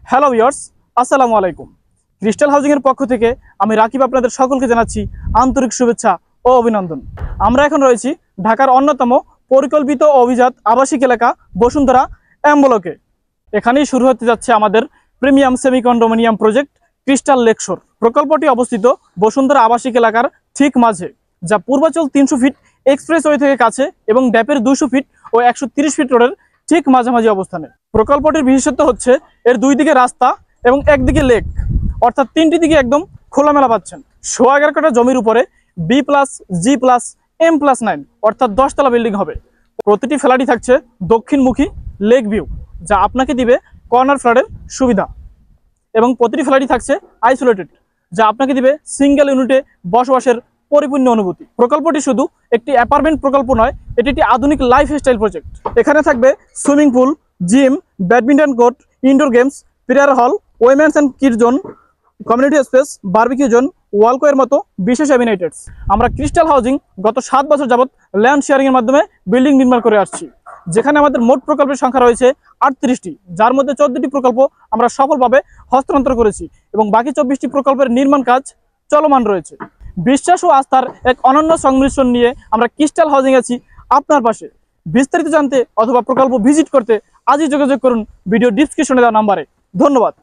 Hello viewers, আসসালামু আলাইকুম। Crystal housing এর পক্ষ থেকে আমি রাকিব আপনাদের সকলকে জানাচ্ছি আন্তরিক শুভেচ্ছা ও অভিনন্দন। আমরা এখন রয়েছি ঢাকার অন্যতম পরিকল্পিত ও অভিজাত আবাসিক এলাকা বসুন্ধরা এম ব্লকে। এখানেই শুরু হতে যাচ্ছে আমাদের premium semi condominium project crystal Lakeshore. প্রকল্পটি অবস্থিত বসুন্ধরা আবাসিক এলাকার ঠিক মাঝে, যা পূর্বাচল 300 ফিট এক্সপ্রেসওয়ে থেকে কাছে এবং ড্যাপের 200 ফিট ও 130 ফিট রোডের ঠিক মাঝামাঝি অবস্থানে। প্রকল্পটির বিশেষত্ব হচ্ছে এর দুই দিকে রাস্তা এবং একদিকে লেক, অর্থাৎ তিনটি দিকে একদম খোলামেলা পাচ্ছেন। 11.5 কাঠা জমির উপরে B+G+M+9 অর্থাৎ 10 তলা বিল্ডিং হবে। প্রতিটি ফ্ল্যাটই থাকছে দক্ষিণমুখী লেক ভিউ, যা আপনাকে দিবে কর্নার ফ্ল্যাটের সুবিধা, এবং প্রতিটি ফ্ল্যাটই থাকছে আইসোলেটেড, যা আপনাকে দিবে সিঙ্গেল ইউনিটে বসবাসের পরিপূর্ণ অনুভূতি। প্রকল্পটি শুধু একটি অ্যাপার্টমেন্ট প্রকল্প নয়, এটি একটি আধুনিক লাইফস্টাইল প্রজেক্ট। এখানে থাকবে swimming pool, gym, badminton court, indoor games, prayer hall, women's and kid zone, community space, barbecue zone, ওয়ালকোয়ের মতো বিশেষ অ্যামিনিটিস। আমরা ক্রিস্টাল হাউজিং গত 7 বছর যাবৎ ল্যান্ড শেয়ারিংয়ের মাধ্যমে বিল্ডিং নির্মাণ করে আসছি, যেখানে আমাদের মোট প্রকল্পের সংখ্যা রয়েছে 38টি, যার মধ্যে 14টি প্রকল্প আমরা সফলভাবে হস্তান্তর করেছি এবং বাকি 24টি প্রকল্পের নির্মাণ কাজ চলমান রয়েছে। বিশ্বাস ও আস্থার এক অনন্য সংমিশ্রণ নিয়ে আমরা ক্রিস্টাল হাউজিং আছি আপনার পাশে। বিস্তারিত জানতে অথবা প্রকল্প ভিজিট করতে আজই যোগাযোগ করুন ভিডিও ডিসক্রিপশনে দেওয়া নাম্বারে। ধন্যবাদ।